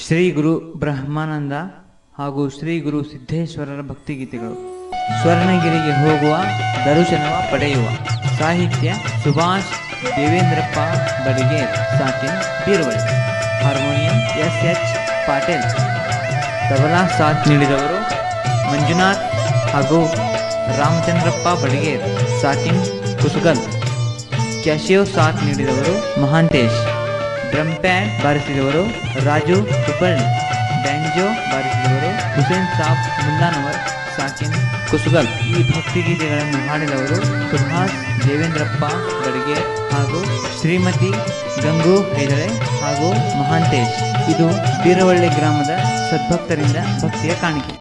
ಶ್ರೀ ಗುರು ಬ್ರಹ್ಮಾನಂದ ಹಾಗೂ ಶ್ರೀ ಗುರು ಸಿದ್ದೇಶ್ವರರ ಭಕ್ತಿಗೀತೆಗಳು. ಸ್ವರ್ಣಗಿರಿಗೆ ಹೋಗುವ ದರ್ಶನವ ಪಡೆಯುವ. ಸಾಹಿತ್ಯ ಸುಭಾಷ್ ದೇವೇಂದ್ರಪ್ಪ ಬಡಿಗೇರ್, ಸಾಕಿನ್ ಬೀರ್ವಳಿ. Harmonium S Patil. ತಬಲಾ ಸಾಥ್ ನೀಡಿದವರು ಮಂಜುನಾಥ್ ಹಾಗೂ ರಾಮಚಂದ್ರಪ್ಪ ಬಡಿಗೇರ್, ಸಾಕಿನ್ ಕುಸುಗಲ್. ಕ್ಯಾಶಿಯೋ ಸಾಥ್ ನೀಡಿದವರು ಮಹಾಂತೇಶ್. ಡ್ರಮ್ ಪ್ಯಾಡ್ ಬಾರಿಸಿದವರು ರಾಜು ಕುಪ್ಪಳ್ಳಿ. ಬ್ಯಾಂಜೋ ಬಾರಿಸಿದವರು ಹುಸೇನ್ ಸಾಬ್ ಮುಲ್ಲಾನವರ್, ಸಾಕಿನ್ ಕುಸುಗಲ್. ಈ ಭಕ್ತಿಗೀತೆಗಳನ್ನು ಹಾಡಿದವರು ಸುಭಾಷ್ ದೇವೇಂದ್ರಪ್ಪ ಬಡಿಗೇರ್ ಹಾಗೂ ಶ್ರೀಮತಿ ಗಂಗು ಹೈದಳೆ ಹಾಗೂ ಮಹಾಂತೇಶ್. ಇದು ಬೀರವಳ್ಳಿ ಗ್ರಾಮದ ಸದ್ಭಕ್ತರಿಂದ ಭಕ್ತಿಯ ಕಾಣಿಕೆ.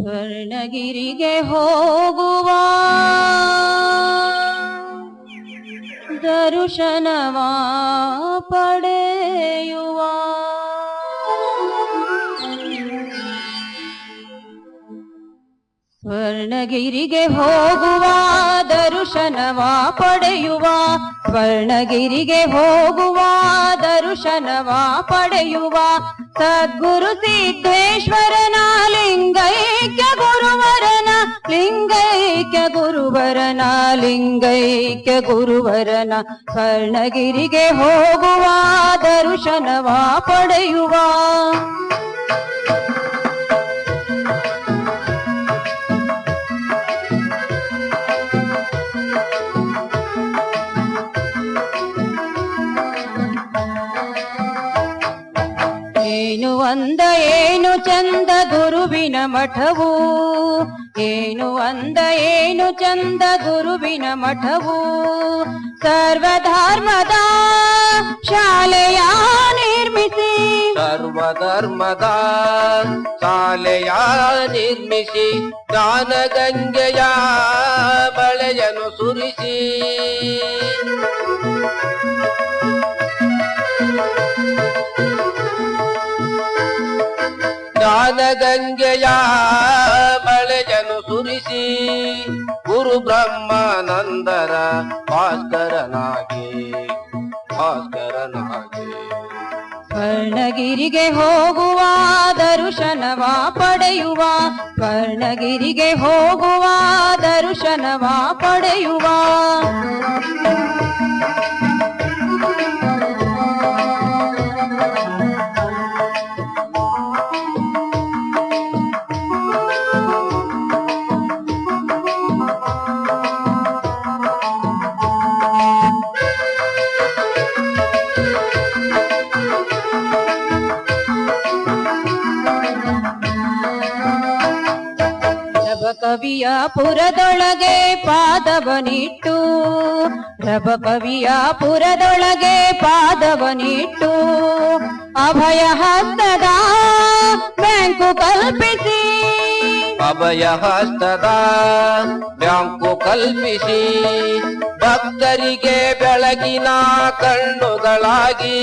ಸ್ವರ್ಣಗಿರಿಗೆ ಹೋಗುವ ದರ್ಶನವ ಪಡೆಯುವ. ಸ್ವರ್ಣಗಿರಿಗೆ ಹೋಗುವ ದರ್ಶನವ ಪಡೆಯುವ. ಸ್ವರ್ಣಗಿರಿಗೆ ಹೋಗುವ ದರ್ಶನವ ಪಡೆಯುವ. ಸದ್ಗುರು ಸಿದ್ದೇಶ್ವರನ ಲಿಂಗೈಕ್ಯ ಗುರುವರನ, ಲಿಂಗೈಕ್ಯ ಗುರುವರನ, ಲಿಂಗೈಕ್ಯ ಗುರುವರನ. ಸ್ವರ್ಣಗಿರಿಗೆ ಹೋಗುವ ದರ್ಶನವ ಪಡೆಯುವ. ಏನು ಅಂದ ಏನು ಚಂದ ಗುರುವಿನ ಮಠವು, ಏನು ಅಂದ ಏನು ಚಂದ ಗುರುವಿನ ಮಠವು. ಸರ್ವಧರ್ಮದ ಶಾಲೆಯ ನಿರ್ಮಿಸಿ, ಸರ್ವಧರ್ಮದ ಶಾಲೆಯ ನಿರ್ಮಿಸಿ. ಜ್ಞಾನಗಂಗೆಯ ಬಳೆಯನ್ನು ಸುರಿಸಿ. ಜ್ಞಾನಗಂಗೆಯ ಬಳೆಯನ್ನು ಸುರಿಸಿ. ಗುರು ಬ್ರಹ್ಮಾನಂದರ ಭಾಸ್ಕರನಾಗಿ, ಭಾಸ್ಕರನಾಗಿ. ಸ್ವರ್ಣಗಿರಿಗೆ ಹೋಗುವ ದರ್ಶನವ ಪಡೆಯುವ. ಸ್ವರ್ಣಗಿರಿಗೆ ಹೋಗುವ ದರ್ಶನವ ಪಡೆಯುವ. ಕವಿಯ ಪುರದೊಳಗೆ ಪಾದವನಿಟ್ಟು, ರಬ ಕವಿಯ ಪುರದೊಳಗೆ ಪಾದವನಿಟ್ಟು. ಅಭಯ ಹಸ್ತದ ಬ್ಯಾಂಕು ಕಲ್ಪಿಸಿ, ಅಭಯ ಹಸ್ತದ ಬ್ಯಾಂಕು ಕಲ್ಪಿಸಿ. ಭಕ್ತರಿಗೆ ಬೆಳಗಿನ ಕಣ್ಣುಗಳಾಗಿ,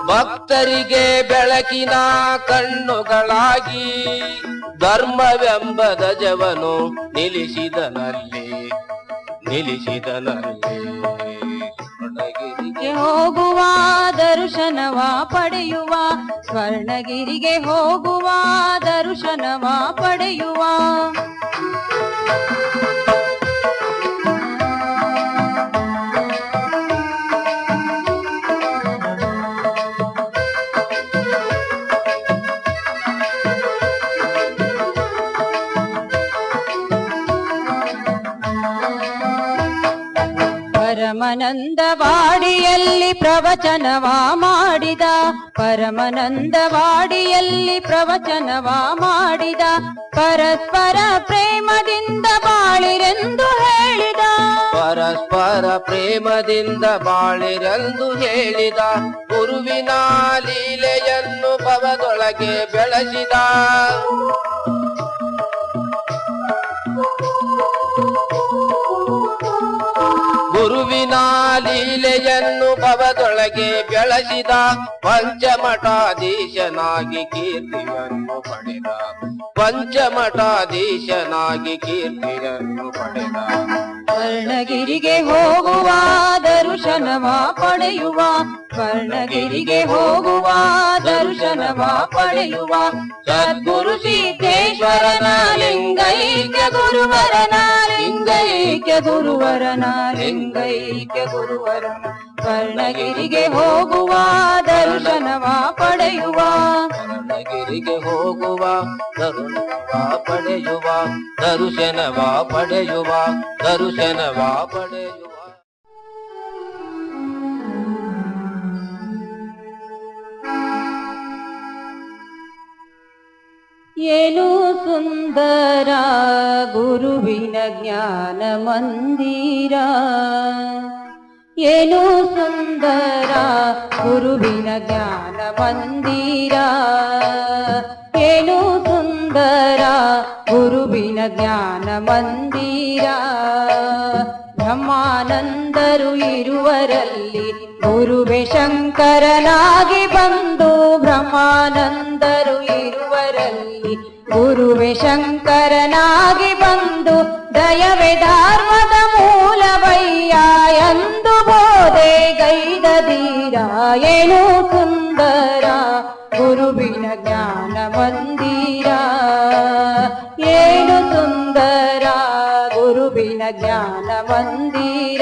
ಭಕ್ತರಿಗೆ ಬೆಳಕಿನ ಕಣ್ಣುಗಳಾಗಿ. ಧರ್ಮವೆಂಬ ಧ್ವಜವನ್ನು ನಿಲ್ಲಿಸಿದನಲ್ಲಿ, ನಿಲ್ಲಿಸಿದನಲ್ಲಿ. ಸ್ವರ್ಣಗಿರಿಗೆ ಹೋಗುವ ದರ್ಶನವ ಪಡೆಯುವ. ಸ್ವರ್ಣಗಿರಿಗೆ ಹೋಗುವ ದರ್ಶನವ ಪಡೆಯುವ. ಪರಮನಂದವಾಡಿಯಲ್ಲಿ ಪ್ರವಚನವ ಮಾಡಿದ, ಪರಮನಂದವಾಡಿಯಲ್ಲಿ ಪ್ರವಚನವ ಮಾಡಿದ. ಪರಸ್ಪರ ಪ್ರೇಮದಿಂದ ಬಾಳಿರೆಂದು ಹೇಳಿದ, ಪರಸ್ಪರ ಪ್ರೇಮದಿಂದ ಬಾಳಿರೆಂದು ಹೇಳಿದ. ಗುರುವಿನ ಲೀಲೆಯನ್ನು ಭವದೊಳಗೆ ಬೆಳೆಸಿದ. ಗುರುವಿನ ಲೀಲೆಯನ್ನು ಲೀಲೆಯನ್ನು ಭವದೊಳಗೆ ಬೆಳೆಸಿದ ಪಂಚಮಠಾಧೀಶನಾಗಿ ಕೀರ್ತಿಯನ್ನು ಪಡೆದ ಪಂಚಮಠಾಧೀಶನಾಗಿ ಕೀರ್ತಿಯನ್ನು ಪಡೆದ ಸ್ವರ್ಣಗಿರಿಗೆ ಹೋಗುವ ದರ್ಶನವ ಪಡೆಯುವ ಸ್ವರ್ಣಗಿರಿಗೆ ಹೋಗುವ ದರ್ಶನವ ಪಡೆಯುವ ಸದ್ಗುರು ಸಿದ್ದೇಶ್ವರನ ಲಿಂಗೈಕ್ಯ ಗುರುವರನ ಲಿಂಗೈಕ್ಯ ಗುರುವರನ ಲಿಂಗೈಕ್ಯ ಗುರುವರನ ಸ್ವರ್ಣಗಿರಿಗೆ ಹೋಗುವ ದರ್ಶನವ ಪಡೆಯುವ ಸ್ವರ್ಣಗಿರಿಗೆ ಹೋಗುವ ದರ್ಶನವ ಪಡೆಯುವ ದರ್ಶನವ ಪಡೆಯುವ ದರ್ಶನವ ಪಡೆಯುವ ಏನು ಸುಂದರ ಗುರುವಿನ ಜ್ಞಾನ ಮಂದಿರ ಏನು ಸುಂದರ ಗುರುವಿನ ಜ್ಞಾನ ಮಂದಿರ ಏನು ಸುಂದರ ಗುರುವಿನ ಜ್ಞಾನ ಮಂದಿರ ಬ್ರಹ್ಮಾನಂದರು ಇರುವರಲ್ಲಿ ಗುರುವೆ ಶಂಕರನಾಗಿ ಬಂದು ಬ್ರಹ್ಮಾನಂದರು ಇರುವರಲ್ಲಿ ಗುರುವೆ ಶಂಕರನಾಗಿ ಬಂದು ದಯವೇ ಧರ್ಮದ ಮೂಲವಯ್ಯ ಎಂದು ಬೋಧೆ ಗೈದ ಧೀರ ಏನು ಸುಂದರ ಗುರುವಿನ ಜ್ಞಾನ ಮಂದಿರ ಏನು ಸುಂದರ ಗುರುವಿನ ಜ್ಞಾನ ಮಂದಿರ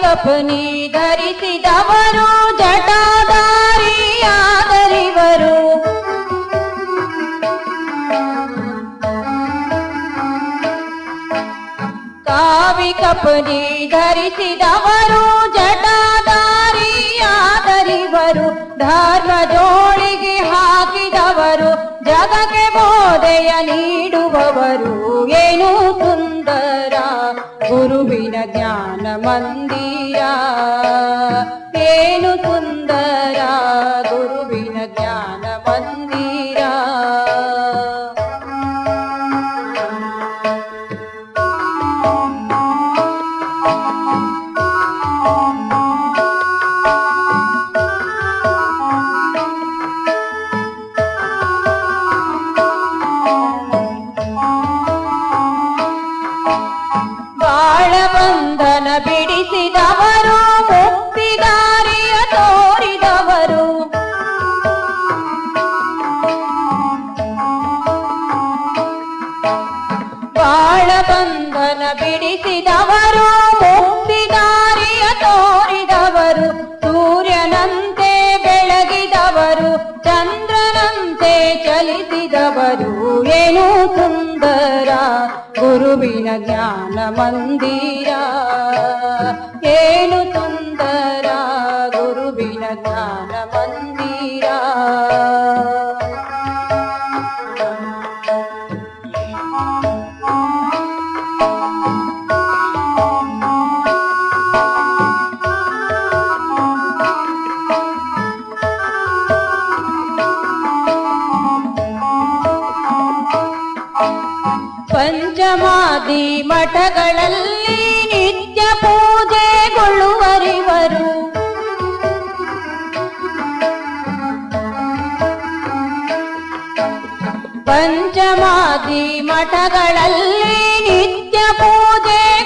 ಕಪನಿ ಧರಿಸಿದವರು ಜಟಾಧಾರಿಯಾದರಿವರು ಕಾವಿ ಕಪನಿ ಧರಿಸಿದವರು ಜಟಾಧಾರಿಯಾದರಿವರು ಧರ್ಮ ಜೋಳಿಗೆ ಹಾಕಿದವರು ಜಗಕ್ಕೆ ಬೋಧೆಯ ನೀಡುವವರು ಏನು ಸುಂದರ ಗುರುವಿನ ಜ್ಞಾನ ಮಂದಿರ ಏನು ಸುಂದರ ಗುರುವಿನ ಜ್ಞಾನ ಮಂದಿರ ಬಾಳಬಂಧನ ಬಿಡಿಸಿದವರು ಮುಕ್ತಿದಾರಿಯ ತೋರಿದವರು ಬಾಳಬಂಧನ ಬಿಡಿಸಿದವರು ಮುಕ್ತಿದಾರಿಯ ತೋರಿದವರು ಸೂರ್ಯನಂತೆ ಬೆಳಗಿದವರು ಚಂದ್ರನಂತೆ ಚಲಿಸಿದವರು ಏನು ಸುಂದರ ಗುರುವಿನ ಜ್ಞಾನ ಮಂದಿರ ಏನು ಸುಂದರ ಗುರುವಿನ ಜ್ಞಾನ ಮಂದಿರ ಪಂಚಮಾದಿ ಮಠಗಳಲ್ಲಿ ನಿತ್ಯ ಪೂಜೆಗೊಳ್ಳುವರಿವರು ಪಂಚಮಾದಿ ಮಠಗಳಲ್ಲಿ ನಿತ್ಯ ಪೂಜೆಗೊಳ್ಳುವರಿವರು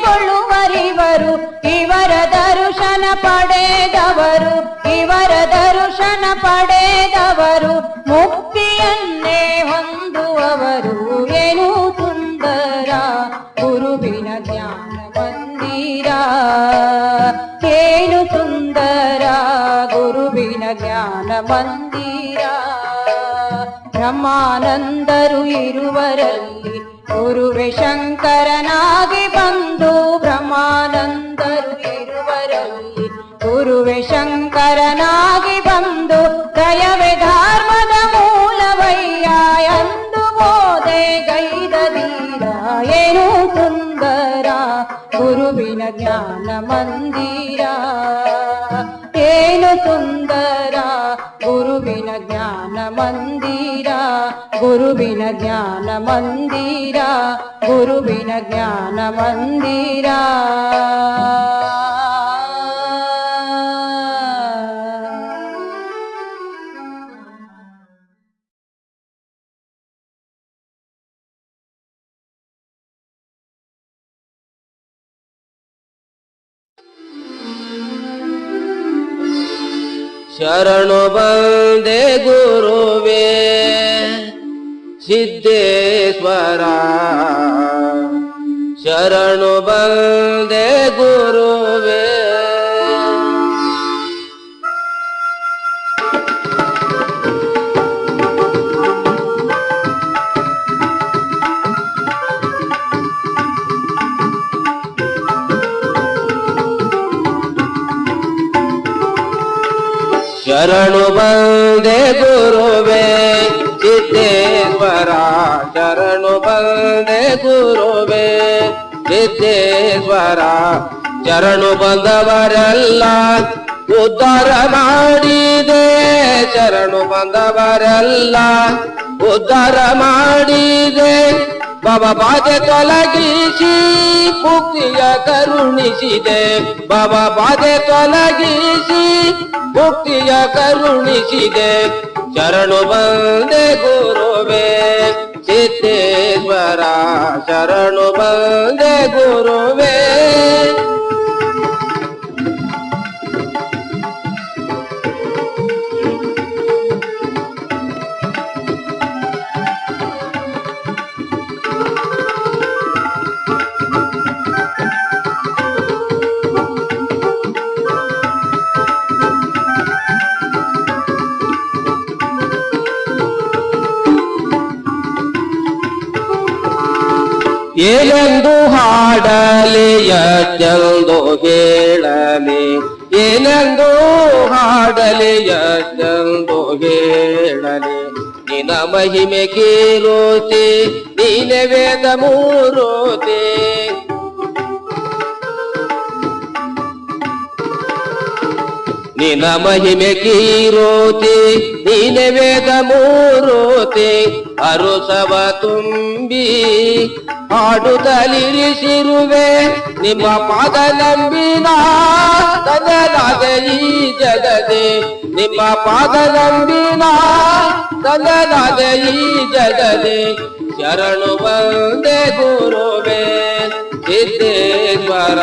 ಇವರ ದರ್ಶನ ಪಡೆದವರು ಇವರ ದರ್ಶನ ಪಡೆದವರು ಮುಕ್ತಿಯನ್ನೇ ಹೊಂದುವವರು ಏನು ಸುಂದರ ಗುರುವಿನ ಜ್ಞಾನ ಮಂದಿರ ಏನು ಸುಂದರ ಗುರುವಿನ ಜ್ಞಾನ ಮಂದಿರ ಬ್ರಹ್ಮಾನಂದರು ಇರುವರಲ್ಲಿ ಗುರುವೆ ಶಂಕರನಾಗಿ ಬಂದು ಬ್ರಹ್ಮಾನಂದರು ಇರುವರಲ್ಲಿ ಗುರುವೆ ಶಂಕರನಾಗಿ ಬಂದು ದಯವೇ ಧರ್ಮದ ಮೂಲವಯ್ಯ ಎಂದು ಬೋಧೆ ಗೈದ ಧೀರ ಏನು ಗುರುವಿನ ಜ್ಞಾನ ಮಂದಿರ. ಏನು ಸುಂದರ ಗುರುವಿನ ಜ್ಞಾನ ಮಂದಿರ, ಗುರುವಿನ ಜ್ಞಾನ ಮಂದಿರ, ಗುರುವಿನ ಜ್ಞಾನ ಮಂದಿರ. ಶರಣು ಬಂದೆ ಗುರುವೇ ಸಿದ್ದೇಶ್ವರ, ಶರಣು ಬಂದೆ ಗುರುವೇ. ಶರಣು ಬಂದೆ ಗುರುವೇ ಸಿದ್ದೇಶ್ವರ, ಶರಣು ಬಂದೆ ಗುರುವೇ ಸಿದ್ದೇಶ್ವರ. ಶರಣು ಬಂದವರೆಲ್ಲ ಉದ್ಧಾರ ಮಾಡಿದೆ, ಶರಣು ಬಂದವರೆಲ್ಲ ಉದ್ಧಾರ ಮಾಡಿದೆ. ಬಾಬಾ ಬಾಧೆ ತೊಲಗಿಸಿ ಮುಕ್ತಿಯ ಕರುಣಿಸಿದೆ, ಬಾಬಾ ಬಾಧೆ ತೊಲಗಿಸಿ ಮುಕ್ತಿಯ ಕರುಣಿಸಿದೆ. ಶರಣು ಬಂದೆ ಗುರುವೇ ಸಿದ್ದೇಶ್ವರ, ಶರಣು ಬಂದೆ ಗುರುವೇ. ಏನೆಂದು ಹಾಡಲಿ ಎಷ್ಟೆಂದು ಹೇಳಲಿ, ಏನೆಂದು ಹಾಡಲಿ ಎಷ್ಟೆಂದು ಹೇಳಲಿ. ನಿನ್ನ ಮಹಿಮೆ ಕೀರುತಿ ನೀನೆ ವೇದ ಮೂರುತಿ, ನಿನ್ನ ಮಹಿಮೆ ಕೀರುತಿ ನೀನೆ ವೇದ ಮೂರುತಿ. ಅರುಸವ ತುಂಬಿ ಹಾಡುತ್ತಲಿರಿಸಿರುವೆ, ನಿಮ್ಮ ಪಾದ ನಂಬಿನ ತಂದನಾದ ಈ ಜಗದೆ, ನಿಮ್ಮ ಪಾದ ನಂಬಿನ ತಂದನಾದ ಈ ಜಗದೆ. ಶರಣು ಬಂದೆ ಗುರುವೇ ಸಿದ್ದೇಶ್ವರ,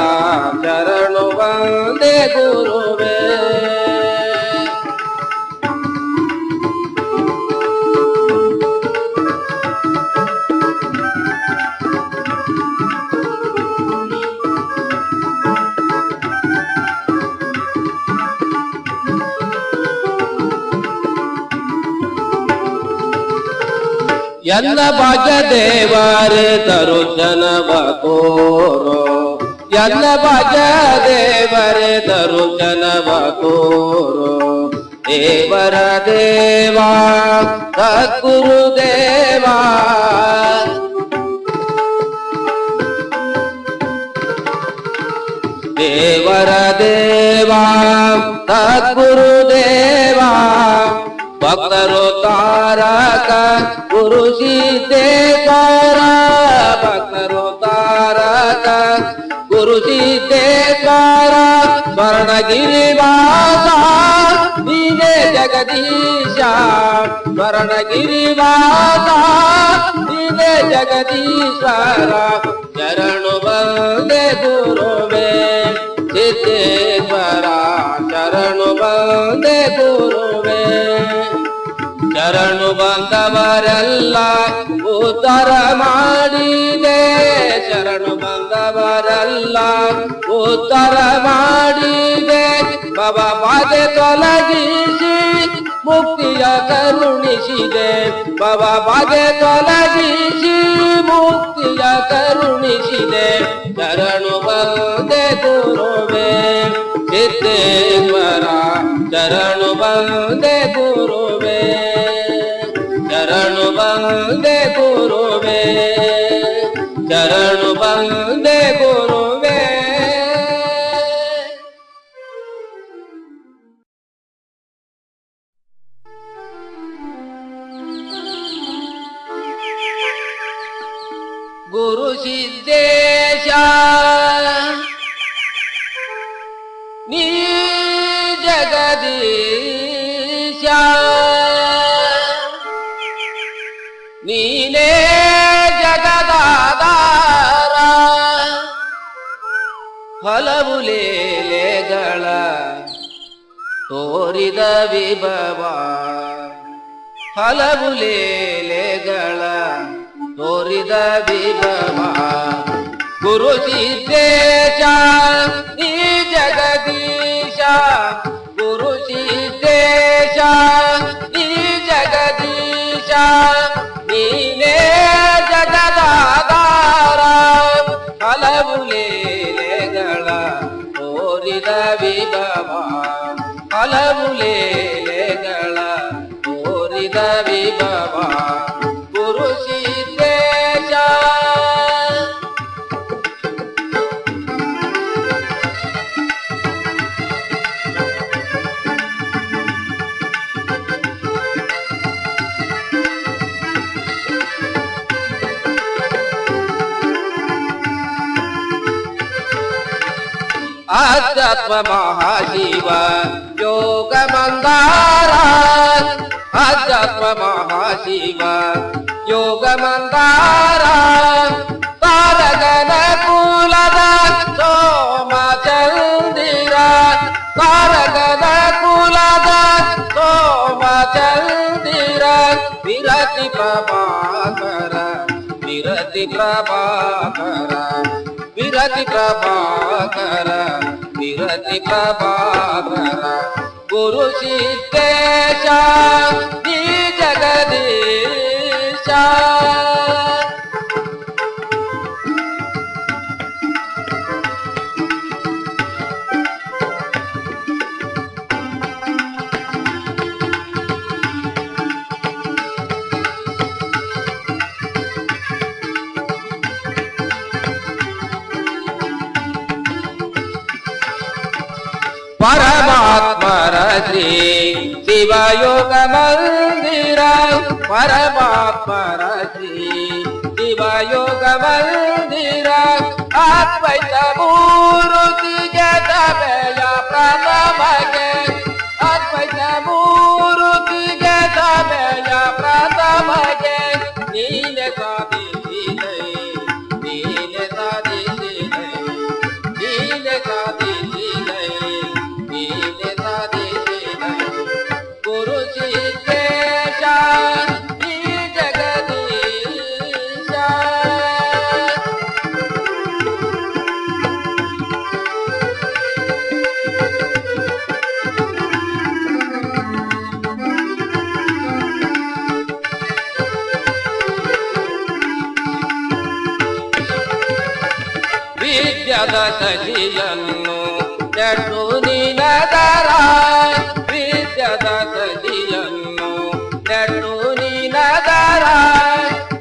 ಶರಣು ಬಂದೆ ಗುರುವೇ. ಎಲ್ಲ ಭಾಗ್ಯ ದೇವರೇ ದರುಶನವ ತೋರೋ, ಎಲ್ಲ ಭಾಗ್ಯ ದೇವರೇ ದರುಶನವ ತೋರೋ. ದೇವರ ದೇವಾ ಸದ್ಗುರು ದೇವಾ, ದೇವರ ದೇವಾ ಸದ್ಗುರು ದೇವಾ. ಭಕ್ತರು ತಾರಕ ಗುರು ಸಿದ್ದೇಶ್ವರ, ಭಕ್ತರು ತಾರಕ ಗುರು ಸಿದ್ದೇಶ್ವರ. ಸ್ವರ್ಣಗಿರಿವಾಸ ನೀನೇ ಜಗದೀಶ, ಸ್ವರ್ಣಗಿರಿವಾಸ ನೀನೇ ಜಗದೀಶ್ವರ. ಶರಣು ಬಂದೆ ಗುರುವೇ ಸಿದ್ದೇಶ್ವರ, ಶರಣು ಬಂದೆ ಗುರುವೇ. ಶರಣು ಬಂದವರೆಲ್ಲ ಉದ್ಧಾರ ಮಾಡಿದೆ, ಶರಣು ಬಂದವರೆಲ್ಲ ಉದ್ಧಾರ ಮಾಡಿದೆ. ಬಾಬಾ ಬಾಧೆ ತೊಲಗಿಸಿ ಮುಕ್ತಿಯ ಕರುಣಿಸಿದೆ, ಬಾಬಾ ಬಾಧೆ ತೊಲಗಿಸಿ ಮುಕ್ತಿಯ ಕರುಣಿಸಿದೆ. ಶರಣು ಬಂದೆ ಗುರುವೇ ಸಿದ್ದೇಶ್ವರ, ಶರಣು ಬಂದೆ ಗುರುವೇ, ಶರಣು ಬಂದೆ ಗುರುವೇ, ಶರಣು ಬಂದೆ ಗುರುವೇ. ನೀ ಜಗದೀಶ ನೀನೇ ಜಗದಾಧಾರ ಹಲವು ಲೀಲೆಗಳ ತೋರಿದ ವಿಭವ ಹಲವು ಲೀಲೆಗಳ ತೋರಿದ ವಿಭವ ಗುರು ಸಿದ್ದೇಶ ನೀ ಜಗದೀಶ ಗುರು ಸಿದ್ದೇಶ ನೀ ಜಗದೀಶ ನೀನೇ ಜಗದಾಧಾರ ಹಲವು ಲೀಲೆಗಳ ತೋರಿದ ವಿಭವ ಹಲವು ಲೀಲೆಗಳ ತೋರಿದ ವಿಭವ ಗುರು ಸಿದ್ದೇಶ ಅಧ್ಯಾತ್ಮ ಮಹಾಶಿವ ಯೋಗ ಮಂದಾರ ಅಧ್ಯಾತ್ಮ ಮಹಾಶಿವ ಯೋಗ ಮಂದಾರ ತಾರಗನ ಕುಲದ ಸೋಮ ಚಂದಿರ ತಾರಗನ ಕುಲದ ಸೋಮ ಚಂದಿರ ವಿರತಿ ಪ್ರಭಾಕರ ವಿರತಿ ಪ್ರಭಾಕರ ವಿರತಿ ಪ್ರಭಾಕರ ವಿರತಿ ಪ್ರಭಾಕರ ಗುರು ಸಿದ್ದೇಶ ನೀ ಜಗದೀಶ ಪರಮಾತ್ಮರ ಶ್ರೀ ಶಿವಯೋಗ ಮಂದಿರ ಪರಮಾತ್ಮರ ಶ್ರೀ ಶಿವಯೋಗ ಮಂದಿರ ಅದ್ವೈತ ಮೂರುತಿಗೆ ಸಭೆಯ ಪ್ರಥಮಗೆ ಅದ್ವೈತ ಮೂರುತಿಗೆ ಸಭೆಯ ಪ್ರಥಮಗೆ ನೀನೆ ಸಾಧಿಸಿದೆ ನೀನೆ ಸಾಧಿಸಿದೆ ನೀನೆ ಸಾಧಿಸಿದೆ ನೀನೆ ಸಾಧಿಸಿದೆ ಗುರು ಸಿದ್ದೇಶ ನೀ ಜಗದೀಶ ವಿದ್ಯದ ಸಜಿಯನ್ನು ನೆಟ್ಟು ನೀನದರ ವಿದ್ಯದ ಸಜಿಯನ್ನು ನೆಟ್ಟು ನೀನದರ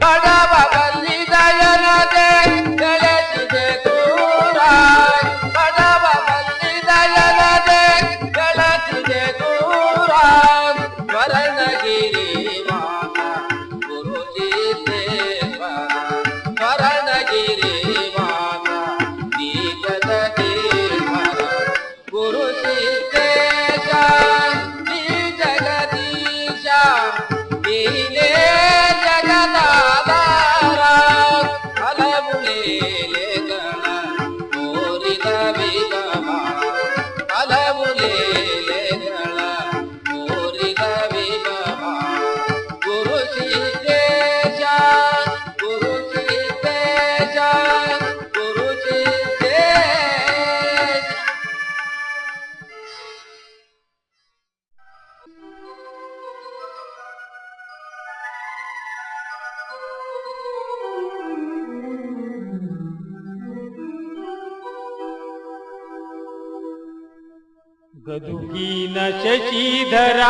ಬಡವ ಬಲ್ಲಿದಯನದೆ ಬೆಳೆಸಿದೆ ದೂರ ಬಡವ ಬಲ್ಲಿದಯನದೆ ಬೆಳೆಸಿದೆ ದೂರ ಸ್ವರ್ಣಗಿರಿ ಮಾತ ಗುರು ಸಿದ್ದೇಶ್ವರ ಸ್ವರ್ಣಗಿರಿ ಮಾತ ಜಗದೀಶ್ವರ ಗುರು ಸಿದ್ದೇಶ ನೀ ಜಗದೀಶ ನೀನೇ ಜಗದಾಧಾರ ಹಲವು ಲೀಲೆಗಳ ತೋರಿದ ವಿಭವ ಹಲವು ಲೀಲೆಗಳ ತೋರಿದ ವಿಭವ ಗುರು ಸಿದ್ದೇಶ ಗುರು ಸಿದ್ದೇಶ ಗುರು ಸಿದ್ದೇಶ ಗದುಗಿನ ಶಶಿಧರ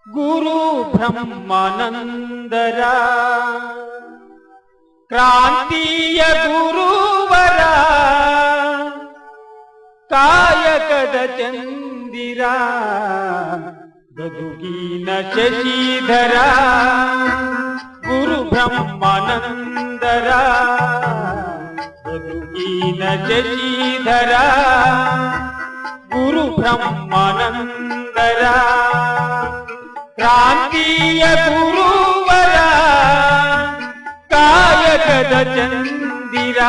ಗುರು ಬ್ರಹ್ಮಾನಂದರ ಕ್ರಾಂತಿಯ ಗುರುವರ ಕಾಯಕದ ಚಂದಿರ ಗದುಗಿನ ಶಶಿಧರ ಗುರು ಬ್ರಹ್ಮಾನಂದರ ಗದುಗಿನ ಗದುಗಿನ ಶಶಿಧರ ಗುರು ಬ್ರಹ್ಮಾನಂದರ ಕ್ರಾಂತಿಯ ಗುರುವರ ಕಾಯಕದ ಚಂದಿರ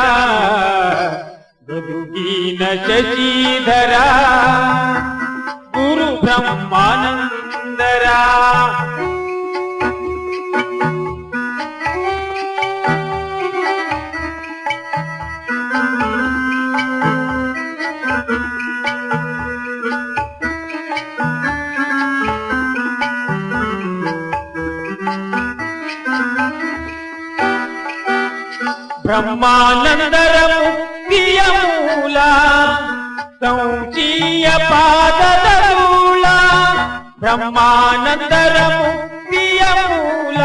ಗದುಗಿನ ಶಶಿಧರ ಗುರು ಬ್ರಹ್ಮಾನಂದರ ಬ್ರಹ್ಮಾನಂದರ ಮುಕ್ತಿಯ ಮೂಲ ಕೌಚಿಯ ಪಾದದ ಮೂಲ ಬ್ರಹ್ಮಾನಂದರ ಮುಕ್ತಿಯ ಮೂಲ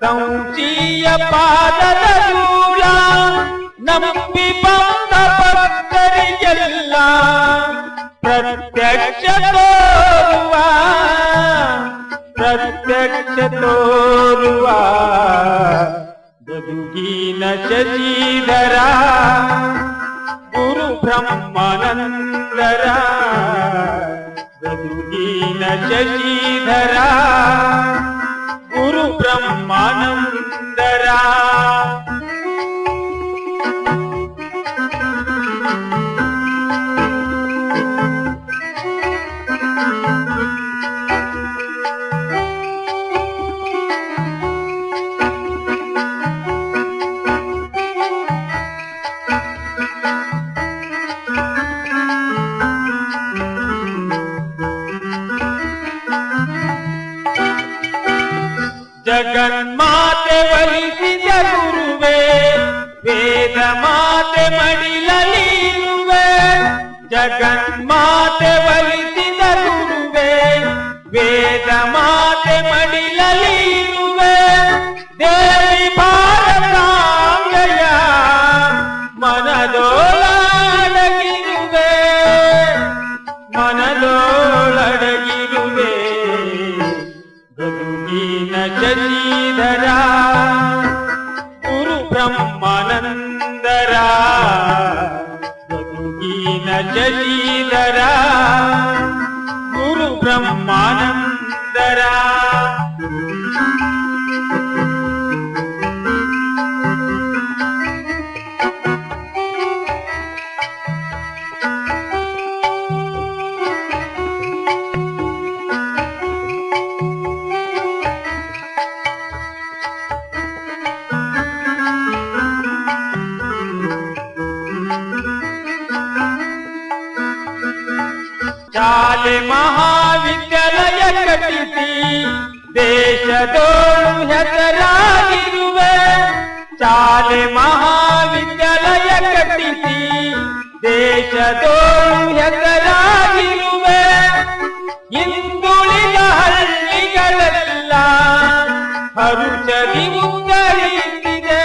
ಕೌಚಿಯ ಪಾದದ ಮೂಲ ನಂಬಿ ಬಂದ ಭಕ್ತರಿಗೆಲ್ಲ ಪ್ರತ್ಯಕ್ಷ ತೋರುವ ಗದುಗಿನ ಶಶಿಧರ ಗುರು ಬ್ರಹ್ಮಾನಂದರ ಗದುಗಿನ ಶಶಿಧರ ಗುರು ಬ್ರಹ್ಮಾನಂದರ ಜಗನ್ಮಾತೆ ವಹಿಸಿದ ಗುರುವೇ ವೇದ ಮಾತೆ ಮಡಿಲಲಿರುವೆ ಜಗನ್ಮಾತೆ ವಹಿಸಿದ ಗುರುವೇ ವೇದ ಮಾತೆ ಮಡಿಲಲಿರುವೆ ದೇವಿ ಭಾರತಾಂಬೆಯ ಮನದೋಳಡಗಿರುವೆ ಗದುಗಿನ ಶಶಿಧರ ಗುರು ಬ್ರಹ್ಮಾನಂದರ ಗದುಗಿನ ಶಶಿಧರ ಗುರು ಬ್ರಹ್ಮಾನಂದರ ಶಾಲೆ ಮಹಾವಿದ್ಯಾಲಯ ಕಟ್ಟಿಸಿ ದೇಶದೋಳು ಹೆಸರಾಗಿರುವೆ ಶಾಲೆ ಮಹಾವಿದ್ಯಾಲಯ ಕಟ್ಟಿಸಿ ದೇಶದೋಳು ಹೆಸರಾಗಿರುವೆ ಹಿಂದುಳಿದ ಹಳ್ಳಿಗಳೆಲ್ಲ ಹರುಷದಿ ಉತ್ತರಿಸಿದೆ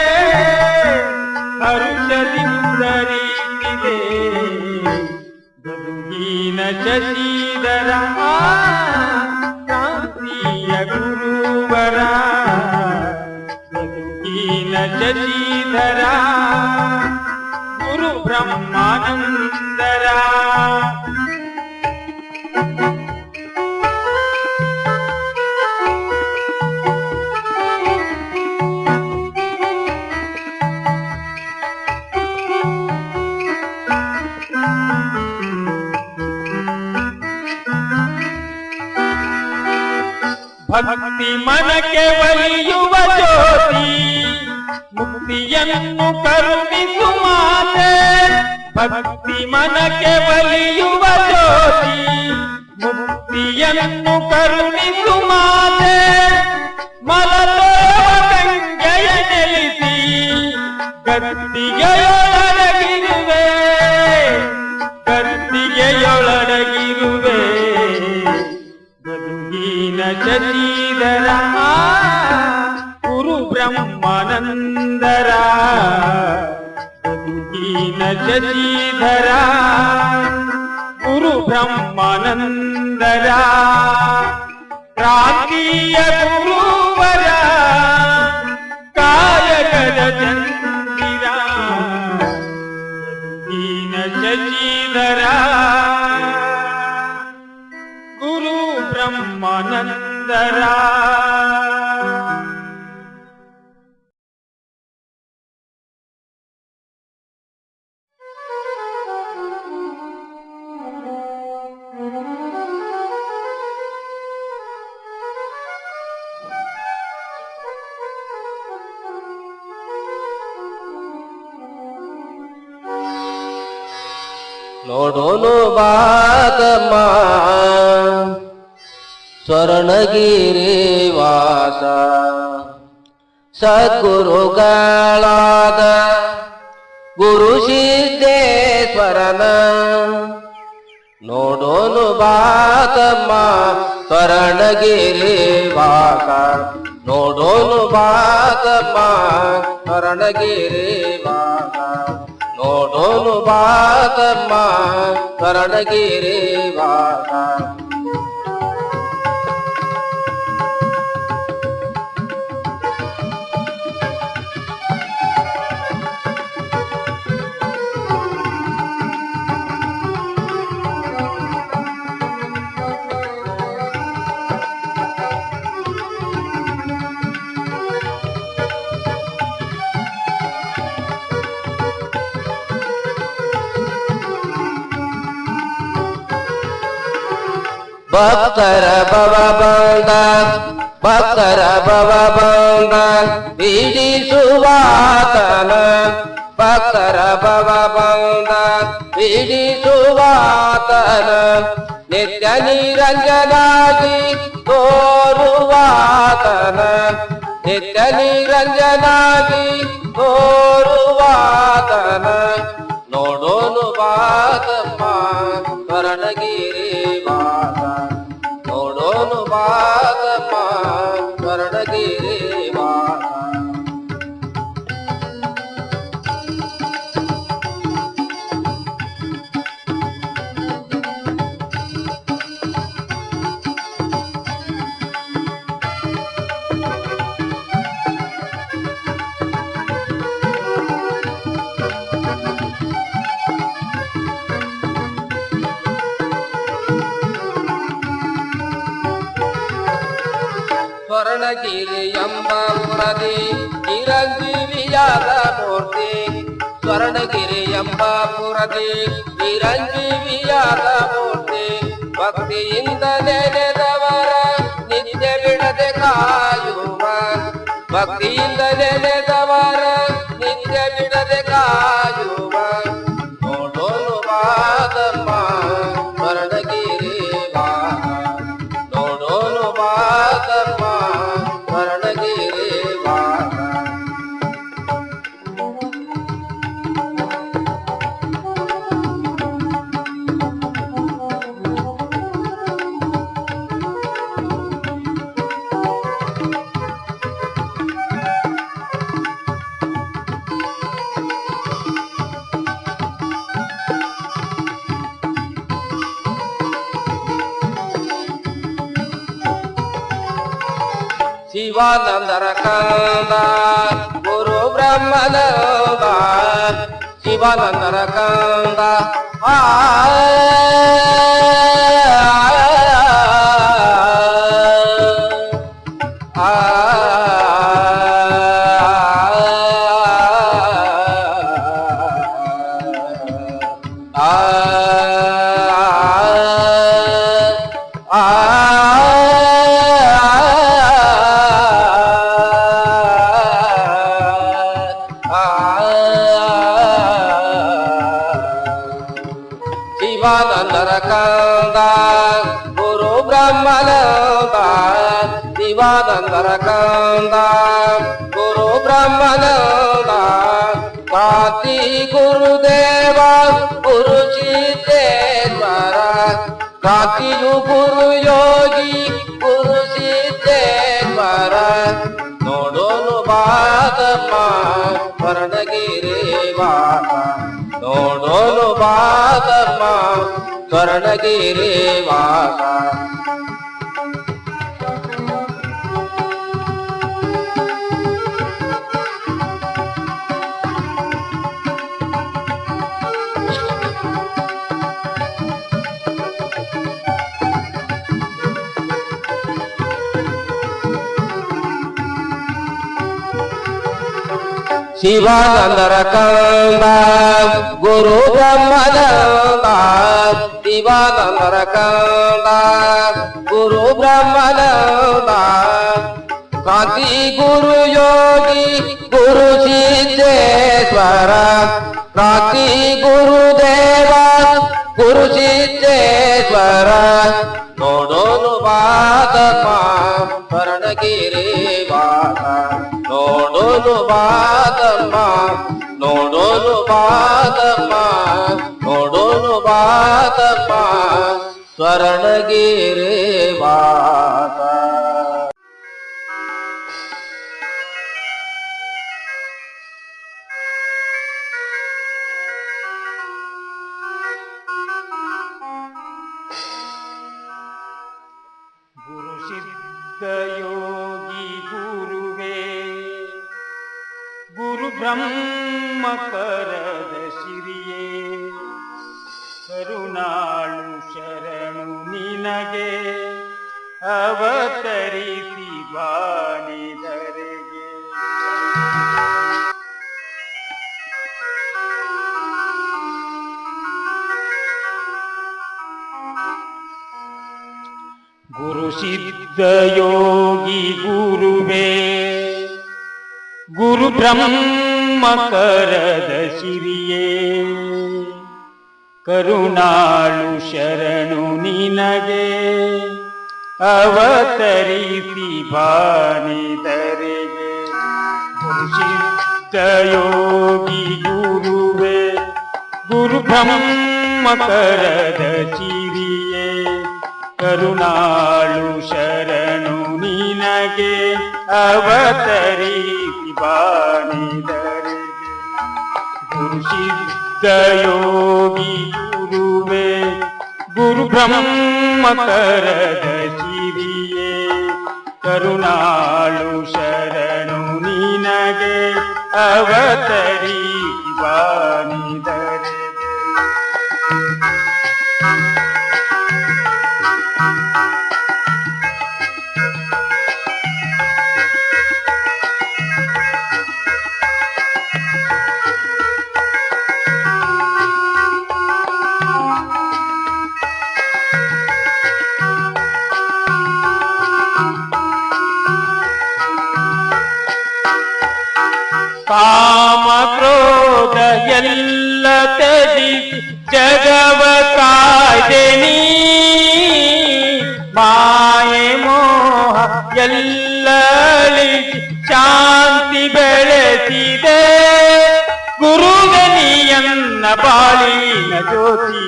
ಗದುಗಿನ ಶಶಿಧರ ಕ್ರಾಂತಿಯ ಗುರುವರ ಗದುಗಿನ ಶಶಿಧರ ಗುರು ಬ್ರಹ್ಮಾನಂದರ ಭಕ್ತಿ ಮನಕ್ಕೆ ಒಲಿಯುವ ಜ್ಯೋತಿ ಮುಕ್ತಿಯನ್ನು ಕರುಣಿಸು ಮಾತೆ ಭಕ್ತಿ ಮನಕ್ಕೆ ಒಲಿಯುವ ಜ್ಯೋತಿ ಮುಕ್ತಿಯನ್ನು ಕರುಣಿಸು ಮಾತೆ ಮಲತೋವ ಗಂಗೆಯ ನೆಲೆಸಿ ಗದ್ದಿಗೆಯೊಳಗಿರುವೆ ಗದುಗಿನ ಶಶಿಧರ ಗುರು ಬ್ರಹ್ಮಾನಂದರ ಗದುಗಿನ ಶಶಿಧರ ಗುರು ಬ್ರಹ್ಮಾನಂದರ ಕ್ರಾಂತಿಯ ಗುರುವರ ಕಾಯಕದ ಚಂದಿರ ಶಶಿಧರ ಗುರು ಬ್ರಹ್ಮಾನಂದರ ನೋಡೋನು ಬಾದಮ್ಮ ಸ್ವರ್ಣಗಿರಿ ವಾಸ ಸದ್ಗುರುಗಳಾದ ಗುರು ಸಿದ್ದೇಶ್ವರನ ನೋಡೋನು ಬಾದಮ್ಮ ಸ್ವರ್ಣಗಿರಿ ವಾಸ ನೋಡೋನು ಬಾದಮ್ಮ ಸ್ವರ್ಣಗಿರಿ ವಾಸ ನೋಡೋನು ಬಾದಮ್ಮ ಸ್ವರ್ಣಗಿರಿ ವಾಸ ಭಕ್ತರ ಭವ ಬಂದ ಭಕ್ತರ ಭವ ಬಂದ ಬಿಡಿಸುವಾತನ ಭಕ್ತರ ಭವ ಬಂದ ಬಿಡಿಸುವಾತನ ನಿತ್ಯ ನಿರಂಜನಾಗಿ ತೋರುವಾತನ ನಿತ್ಯ ನಿರಂಜನಾಗಿ ತೋರುವಾತನ ನೋಡೋನು ಬಾದಮ್ಮ ಸ್ವರ್ಣಗಿರಿ ವಾಸ ನೋಡೋನು ಬಾದಮ್ಮ ಸ್ವರ್ಣಗಿರಿ ವಾಸ ಸ್ವರ್ಣಗಿರಿ ಎಂಬ ಪುರದಿ ಚಿರಂಜೀವಿಯಾದ ಮೂರ್ತಿ ಸ್ವರ್ಣಗಿರಿ ಎಂಬ ಪುರದಿ ಚಿರಂಜೀವಿಯಾದ ಮೂರ್ತಿ ಭಕ್ತಿಯಿಂದ ನೆನೆದವರ ನಿತ್ಯ ಬಿಡದೆ ಕಾಯುವ ಭಕ್ತಿಯಿಂದ ನೆನೆದವರ ನಿತ್ಯ ಬಿಡದೆ ಕಾಯುವ ನೋಡೋನು ಬಾದಮ್ಮ ಸ್ವರ್ಣಗಿರಿ ವಾಸ ನೋಡೋನು ಬಾದಮ್ಮ ಸ್ವರ್ಣಗಿರಿ ವಾಸ ಶಿವಾನಂದರ ಕಂದ ಗುರು ಬ್ರಹ್ಮನಂದ ಶಿವಾನಂದರ ಕಂದ ಶಿವಾನಂದರ ಕಂದ ಗುರು ಬ್ರಹ್ಮನಂದ ಶಿವಾನಂದರ ಕಂದ ಗುರು ಬ್ರಹ್ಮನಂದ ಕಾಂತಿ ಗುರುದೇವ ಗುರು ಸಿದ್ದೇಶ್ವರ ಕಾಂತಿಯು ಗುರು ಯೋಗಿ ಗುರು ಸಿದ್ದೇಶ್ವರ ನೋಡೋನು ಬಾದಮ್ಮ ಸ್ವರ್ಣಗಿರಿ ವಾಸ ನೋಡೋನು ಬಾದಮ್ಮ ಸ್ವರ್ಣಗಿರಿ ವಾಸ ಶಿವಾನಂದರ ಕಂದ ಗುರು ಬ್ರಹ್ಮನಂದ ಶಿವಾನಂದರ ಕಂದ ಗುರು ಬ್ರಹ್ಮನಂದ ಕಾಂತಿ ಗುರು ಯೋಗಿ ಗುರು ಸಿದ್ದೇಶ್ವರ ಕಾಂತಿ ಗುರುದೇವ ಗುರು ಸಿದ್ದೇಶ್ವರ ನೋಡೋನು ಬಾದಮ್ಮ ಶರಣಗಿರಿ ವಾಸ ನೋಡೋನು ಬಾದಮ್ಮ ನೋಡೋನು ಬಾದಮ್ಮ ನೋಡೋನು ಬಾದಮ್ಮ ಶರಣಗಿರಿ ವಾಸ ಗುರು ಸಿದ್ಧ ಯೋಗಿ ಗುರುವೇ ಗುರು ಬ್ರಹ್ಮ ಕರದ ಸಿರಿಯೇ ಕರುಣಾಳು ಶರಣು ನಿನಗೆ ಅವತರಿಸಿ ಬಾನಿದರೆಗೆ ಗುರು ಸಿದ್ಧ ಯೋಗಿ ಗುರುವೇ ಗುರು ಬ್ರಹ್ಮ ಕರದ ಸಿರಿಯೇ ಕರುಣಾಳು ಶರಣು ನಿನಗೆ ಅವತರಿಸಿ ಬಾನಿದರೆಗೆ ಗುರು ಸಿದ್ಧ ಯೋಗಿ ಗುರುವೇ ಗುರು ಬ್ರಹ್ಮ ಕರದ ಸಿರಿಯೇ ಕರುಣಾಳು ಶರಣು ನಿನಗೆ ಅವತರಿಸಿ ಬಾನಿದರೆಗೆ ಗುರು ಸಿದ್ಧ ಯೋಗಿ ಗುರುವೇ ಗುರು ಬ್ರಹ್ಮ ಕರದ ಸಿರಿಯೇ ಕರುಣಾಳು ಶರಣು ನಿನಗೆ ಅವತರಿಸಿ ಬಾನಿದರೆಗೆ ಕಾಮ ಕ್ರೋಧ ಎಲ್ಲ ತ್ಯಜಿಸಿ ಜಗವ ಕಾಯ್ದೆ ನೀ ಮಾಯೆ ಮೋಹ ಎಲ್ಲ ಅಳಿಸಿ ಶಾಂತಿ ಬೆಳೆಸಿದೆ ಗುರುವೆ ನೀಯನ್ನ ಬಾಳಿನ ಜ್ಯೋತಿ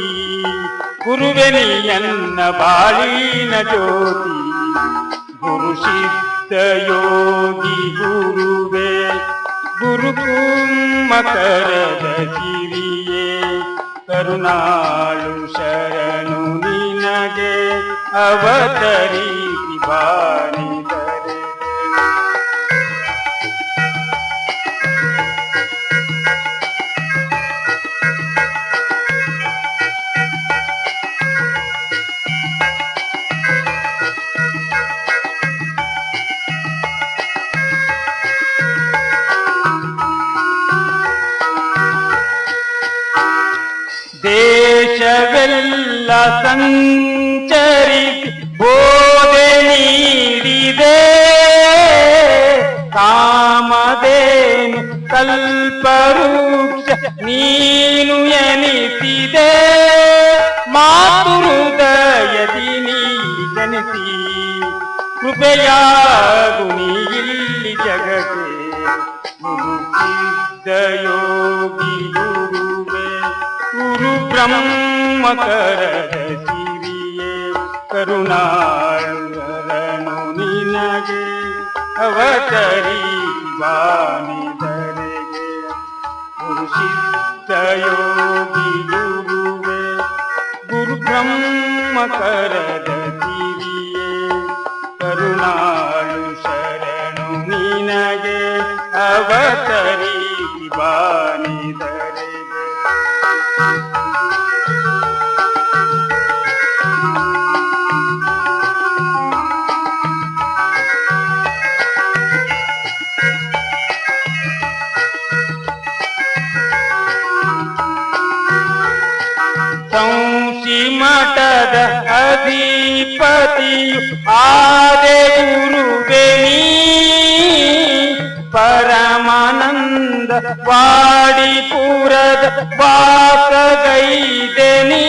ಗುರುವೆ ನೀಯನ್ನ ಬಾಳಿನ ಜ್ಯೋತಿ ಗುರು ಸಿದ್ಧ ಯೋಗಿ ಗುರುವೇ ಗುರು ಮಕರದ ಸಿರಿಯೇ ಕರುಣಾಳು ಶರಣು ನಿನಗೆ ಅವತರಿಸಿ ಬಾನಿದರೆಗೆ ದೇಶವೆಲ್ಲ ಸಂಚರಿಸಿ ಬೋಧೆ ನೀಡಿದೆ ಕಾಮಧೇನು ಕಲ್ಪವೃಕ್ಷ ನೀನು ಎನಿಸಿದೆ ಮಾತು ಹೃದಯದಿ ನೀ ಜನಿಸಿ ಕೃಪೆಯಾಗು ನೀ ಇಲ್ಲಿ ಜಗಕ್ಕೆ ಗುರು ಸಿದ್ಧ ಯೋಗಿ ಗುರುವೇ ಗುರು ಬ್ರಹ್ಮ ಕರದ ಸಿರಿಯೇ ಕರುಣಾಳು ನಿನಗೆ ಅವತರಿಸಿ ಬಾನಿದರೆಗೆ ಗುರು ಸಿದ್ಧ ಯೋಗಿ ಗುರುವೇ ಗುರು ಬ್ರಹ್ಮ ಕರದ ಸಿರಿಯೇ ಕರುಣಾಳು ಶರಣು ನಿನಗೆ ಅವತರಿಸಿ ಬಾನಿದರೆಗೆ ಸಂಸಿ ಮಠದ ಅಧಿಪತಿಯು ಆದೆ ಗುರುವೆ ನೀ ಪರಮಾನಂದ ವಾಡಿಪುರದ ವಾಸಗೈದೆ ನೀ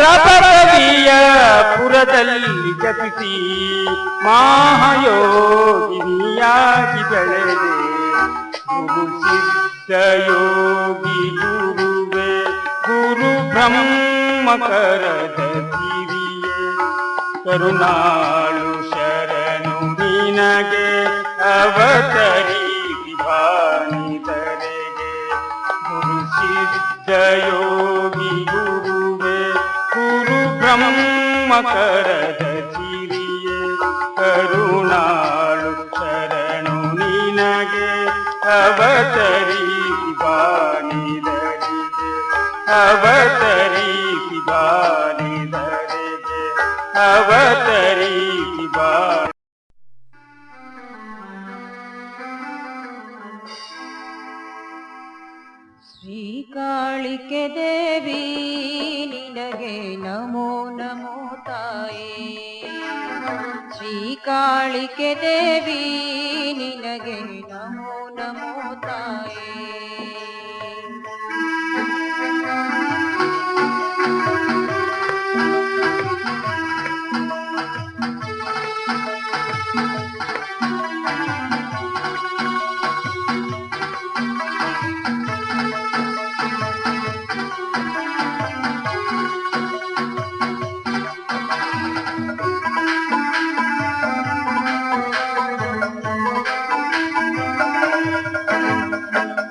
ರಬರವಿಯ ಪುರದಲ್ಲಿ ಜಪಿಸಿ ಮಹಾಯೋಗಿನಿಯಾಗಿ ಬೆಳೆದೆ ಗುರು ಸಿದ್ಧ ಯೋಗಿ ಗುರುವೆ ಗುರು ಬ್ರಹ್ಮ ಕರದ ಕಿರಿಯೇ ಕರುಣಾಳು ಶರಣು ನಿನಗೆ ಅವತರಿಸಿ ಬಾನಿದರೆಗೆ ಗುರು ಸಿದ್ಧ ಯೋಗಿ ಗುರುವೆ ಗುರು ಬ್ರಹ್ಮ ಕರದ ಕಿರಿಯೇ ಕರುಣಾಳು ಶರಣು ನಿನಗೆ ಅವತರಿಸಿ ಬಾನಿದರೆಗೆ ಅವತರಿಸಿ ಬಾನಿದರೆಗೆ ಅವತರಿಸಿ ಬಾ ಶ್ರೀಕಾಳಿಕೆ ದೇವಿ ನಿನಗೆ ನಮೋ ನಮೋ ತಾಯೇ ಶ್ರೀಕಾಳಿಕೆ ದೇವಿ ನಿನಗೆ ನಮೋ ನಮೋ ತಾಯೇ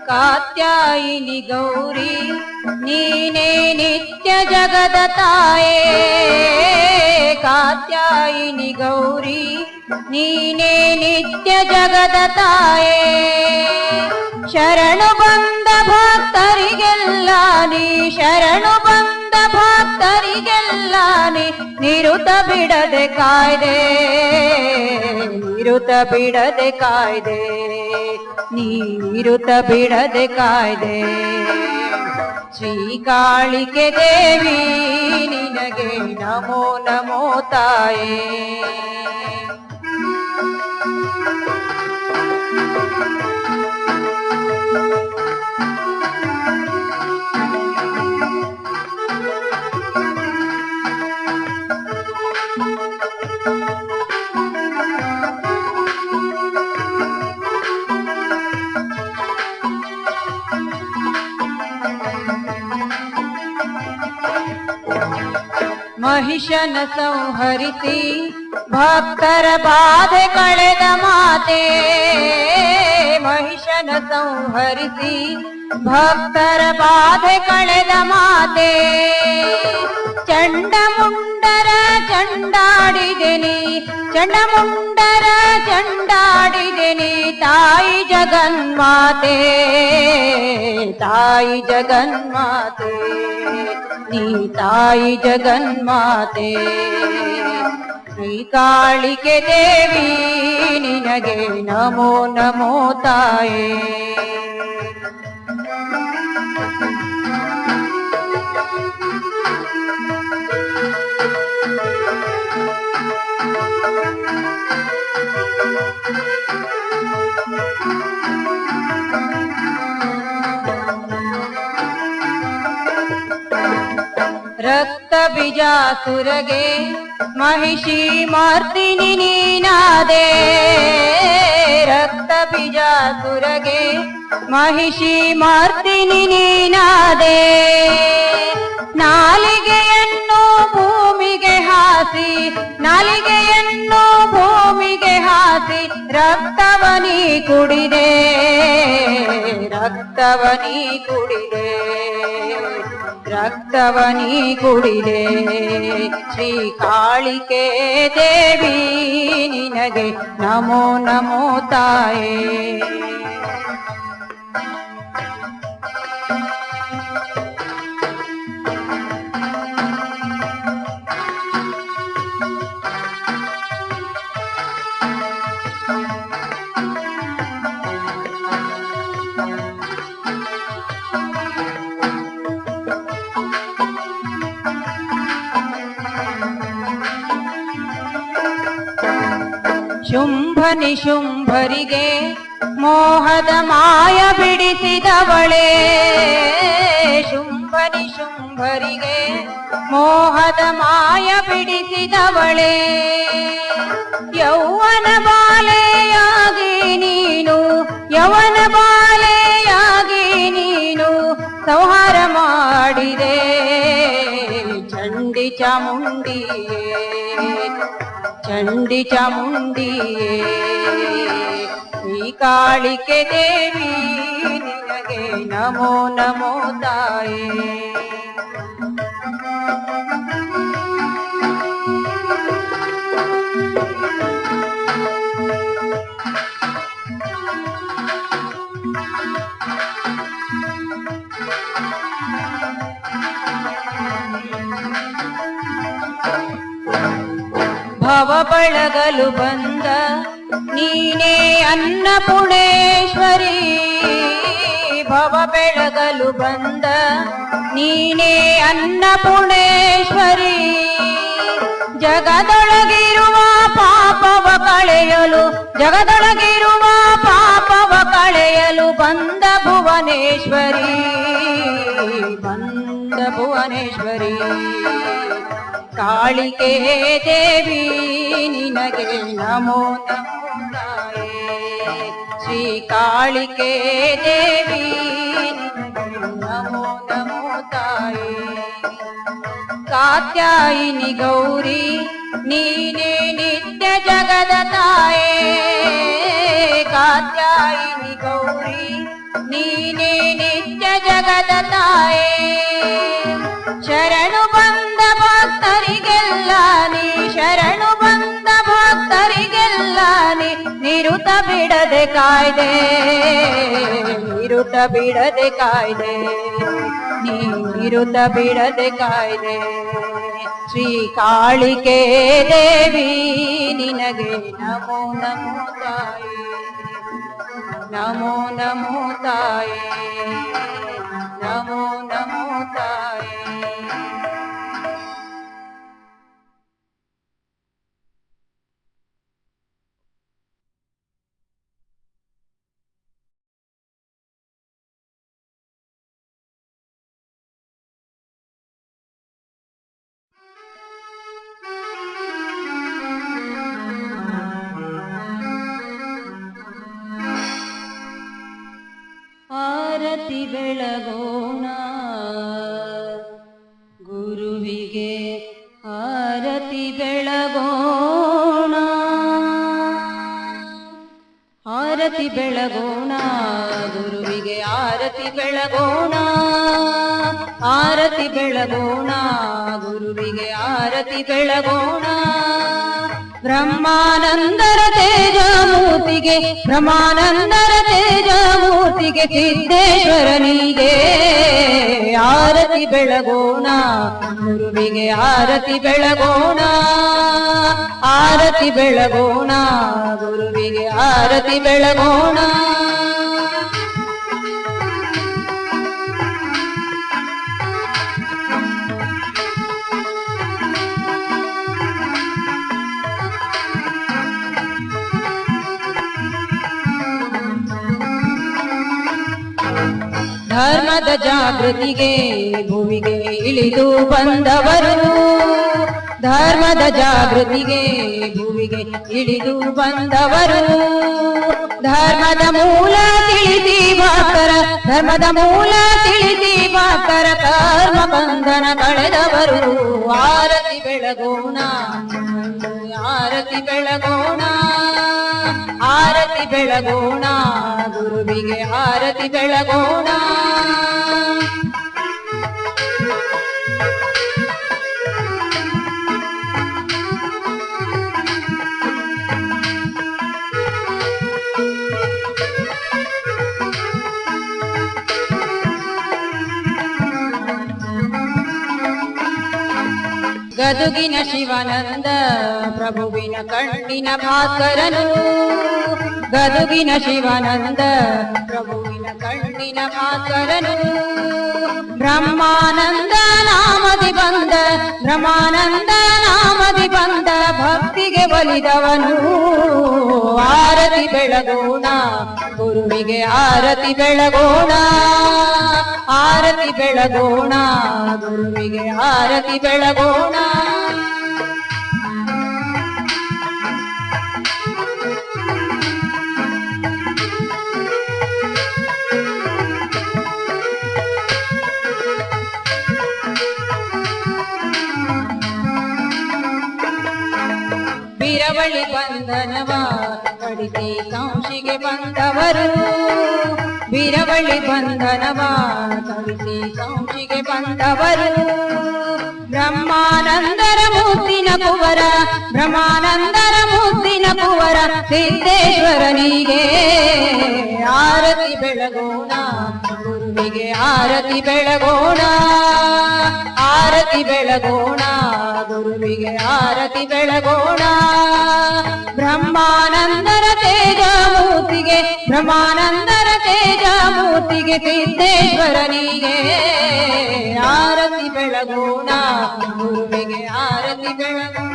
ಕಾತ್ಯಾಯಿನಿ ಗೌರಿ ನೀನೇ ನಿತ್ಯ ಜಗದ ತಾಯೇ ಕಾತ್ಯಾಯಿನಿ ಗೌರಿ ನೀನೇ ನಿತ್ಯ ಜಗದ ತಾಯೇ ಶರಣು ಬಂದ ಭಕ್ತರಿಗೆಲ್ಲ ನೀ ಶರಣು ಬಂದ ಭಕ್ತರಿಗೆಲ್ಲ ನೀ ನಿರುತ ಬಿಡದೆ ಕಾಯ್ದೆ ನಿರುತ ಬಿಡದೆ ಕಾಯ್ದೆ ನೀರುತ ಬಿಡದೆ ಕಾಯ್ದೆ ಶ್ರೀಕಾಳಿಕೆ ದೇವಿ ನಿನಗೆ ನಮೋ ನಮೋ ತಾಯೇ ಮಹಿಷನ ಸಂಹರಿಸಿ ಭಕ್ತರ ಬಾಧೆ ಕಳೆದ ಮಾತೆ ಮಹಿಷನ ಸಂಹರಿಸಿ ಭಕ್ತರ ಬಾಧೆ ಕಳೆದ ಮಾತೆ ಚಂಡಮುಂಡರ ಚಂಡಾಡಿದೆನಿ ಚಂಡಮುಂಡರ ಚಂಡಾಡಿದೆನಿ ತಾಯಿ ಜಗನ್ಮಾತೆ ತಾಯಿ ಜಗನ್ಮಾತೆ ನೀ ತಾಯಿ ಜಗನ್ಮಾತೆ ಶ್ರೀಕಾಳಿಕೆ ದೇವಿ ನಿನಗೆ ನಮೋ ನಮೋ ತಾಯೇ ರಕ್ತ ಬಿಜಾಸುರಗೆ ಮಹಿಷಿ ಮಾರ್ತಿನಿ ನೀನಾದೆ ರಕ್ತ ಬಿಜಾಸುರಗೆ ಮಹಿಷಿ ಮಾರ್ತಿನಿ ನೀನಾದೆ ನಾಲಿಗೆಯನ್ನು ಭೂಮಿಗೆ ಹಾಸಿ ನಾಲಿಗೆಯನ್ನು ಭೂಮಿಗೆ ಹಾಸಿ ರಕ್ತವನಿ ಕುಡಿದೆ ರಕ್ತವನಿ ಕುಡಿದೆ ರಕ್ತವನಿ ಕುಡಿದೆ ಶ್ರೀಕಾಳಿಕೆ ದೇವಿ ನಿನಗೆ ನಮೋ ನಮೋ ತಾಯೇ ಶುಂಭ ನಿಶುಂಭರಿಗೆ ಮೋಹದ ಮಾಯ ಬಿಡಿಸಿದವಳೇ, ಶುಂಭ ನಿಶುಂಭರಿಗೆ ಮೋಹದ ಮಾಯ ಬಿಡಿಸಿದವಳೇ. ಯೌವನ ಬಾಲೆಯಾಗಿ ನೀನು, ಯೌವನ ಬಾಲೆಯಾಗಿ ನೀನು ಸಂಹಾರ ಮಾಡಿದೆ ಚಂಡಿ ಚಾಮುಂಡಿಯೇ, ಚಂಡಿ ಚಾಮುಂಡಿಯೇ. ಈ ಕಾಳಿಕೆ ದೇವಿ ನಿನಗೆ ನಮೋ ನಮೋ ತಾಯೇ. ಭವ ಬಳಗಲು ಬಂದ ನೀನೇ ಅನ್ನಪೂರ್ಣೇಶ್ವರಿ, ಭವ ಬೆಳಗಲು ಬಂದ ನೀನೇ ಅನ್ನಪೂರ್ಣೇಶ್ವರಿ. ಜಗದೊಳಗಿರುವ ಪಾಪವ ಕಳೆಯಲು, ಜಗದೊಳಗಿರುವ ಪಾಪವ ಕಳೆಯಲು ಬಂದ ಭುವನೇಶ್ವರಿ, ಬಂದ ಭುವನೇಶ್ವರಿ. ಕಾಳಿಕೆ ದೇವಿ ನಿನಗೆ ನಮೋ ನಮೋ ತಾಯೇ. ಶ್ರೀ ಕಾಳಿಕೆ ದೇವಿ ನಿನಗೆ ನಮೋ ನಮೋ ತಾಯೇ. ಕಾತ್ಯಾಯಿನಿ ಗೌರಿ ನೀನೇ ನಿತ್ಯ ಜಗದ ತಾಯೇ, ಕಾತ್ಯಾಯಿನಿ ಗೌರಿ ನೀನೇ ನಿತ್ಯ ಜಗದ ತಾಯೇ. ಶರಣು ಬಂದ ಭಕ್ತರಿಗೆಲ್ಲ ನೀ, ಶರಣು ಬಂದ ಭಕ್ತರಿಗೆಲ್ಲ ನೀ ನಿರುತ ಬಿಡದೆ ಕಾಯ್ದೆ, ನಿರುತ ಬಿಡದೆ ಕಾಯ್ದೆ, ನೀ ನಿರುತ ಬಿಡದೆ ಕಾಯ್ದೆ. ಶ್ರೀ ಕಾಳಿಕೆ ದೇವಿ ನಿನಗೆ ನಮೋ ನಮೋ ತಾಯೇ, ನಮೋ ನಮೋ ತಾಯೇ, ನಮೋ ನಮೋ ತಾಯೇ. ಆರತಿ ಬೆಳಗೋಣ ಗುರುವಿಗೆ, ಆರತಿ ಬೆಳಗೋಣ, ಆರತಿ ಬೆಳಗೋಣ ಗುರುವಿಗೆ, ಆರತಿ ಬೆಳಗೋಣ, ಆರತಿ ಬೆಳಗೋಣ ಗುರುವಿಗೆ, ಆರತಿ ಬೆಳಗೋಣ. ಬ್ರಹ್ಮಾನಂದರ ತೇಜಮೂರ್ತಿಗೆ, ಬ್ರಹ್ಮಾನಂದರ ತೇಜಮೂರ್ತಿಗೆ, ಸಿದ್ದೇಶ್ವರನಿಗೆ ಆರತಿ ಬೆಳಗೋಣ ಗುರುವಿಗೆ, ಆರತಿ ಬೆಳಗೋಣ, ಆರತಿ ಬೆಳಗೋಣ ಗುರುವಿಗೆ, ಆರತಿ ಬೆಳಗೋಣ. ಧರ್ಮದ ಜಾಗೃತಿಗೆ ಭುವಿಗೆ ಇಳಿದು ಬಂದವರು, ಧರ್ಮದ ಜಾಗೃತಿಗೆ ಭುವಿಗೆ ಇಳಿದು ಬಂದವರು. ಧರ್ಮದ ಮೂಲ ತಿಳಿಸಿ ಭಕ್ತರ, ಧರ್ಮದ ಮೂಲ ತಿಳಿಸಿ ಭಕ್ತರ ಕರ್ಮ ಬಂಧನ ಕಳೆದವರು. ಆರತಿ ಬೆಳಗೋಣ, ಆರತಿ ಬೆಳಗೋಣ, ಆರತಿ ಬೆಳಗೋಣ ಗುರುವಿಗೆ, ಆರತಿ ಬೆಳಗೋಣ. ಗದುಗಿನ ಶಿವಾನಂದ ಪ್ರಭುವಿನ ಕಣ್ಣಿನ ಭಾಸ್ಕರನು, ಗದುಗಿನ ಶಿವಾನಂದ ಪ್ರಭುವಿನ ಕಣ್ಣಿನ ಭಾಸ್ಕರನು. ಬ್ರಹ್ಮಾನಂದ ನಾಮದಿ ಬಂದ ಬ್ರಹ್ಮಾನಂದ ನಾಮದಿ ಬಂದ ಭಕ್ತಿಗೆ ಒಲಿದವನು ಆರತಿ ಬೆಳಗೋಣ ಗುರುವಿಗೆ ಆರತಿ ಬೆಳಗೋಣ ಆರತಿ ಬೆಳಗೋಣ ಗುರುವಿಗೆ ಆರತಿ ಬೆಳಗೋಣ. ಬಿರವಳಿ ಬಂಧನವ ಕಡಿಸಿ ಸಂಶಿಗೆ ಬಂದವರು ಬಿರವಳಿ ಬಂಧನವ ಕಡಿಸಿ ಸಂಶಿಗೆ ಬಂದವರು ಬ್ರಹ್ಮಾನಂದರ ಮುತ್ತಿನ ಕುವರ ಬ್ರಹ್ಮಾನಂದರ ಮುತ್ತಿನ ಕುವರ ಸಿದ್ದೇಶ್ವರನಿಗೆ ಆರತಿ ಬೆಳಗೋಣ ಗುರುವಿಗೆ ಆರತಿ ಬೆಳಗೋಣ ಆರತಿ ಬೆಳಗೋಣ ಗುರುವಿಗೆ ಆರತಿ ಬೆಳಗೋಣ. ಬ್ರಹ್ಮಾನಂದರ ತೇಜ ಮೂರ್ತಿಗೆ ಬ್ರಹ್ಮಾನಂದರ ತೇಜ ಮೂರ್ತಿಗೆ ಸಿದ್ದೇಶ್ವರನಿಗೆ ಆರತಿ ಬೆಳಗೋಣ ಗುರುವಿಗೆ ಆರತಿ ಬೆಳಗೋಣ.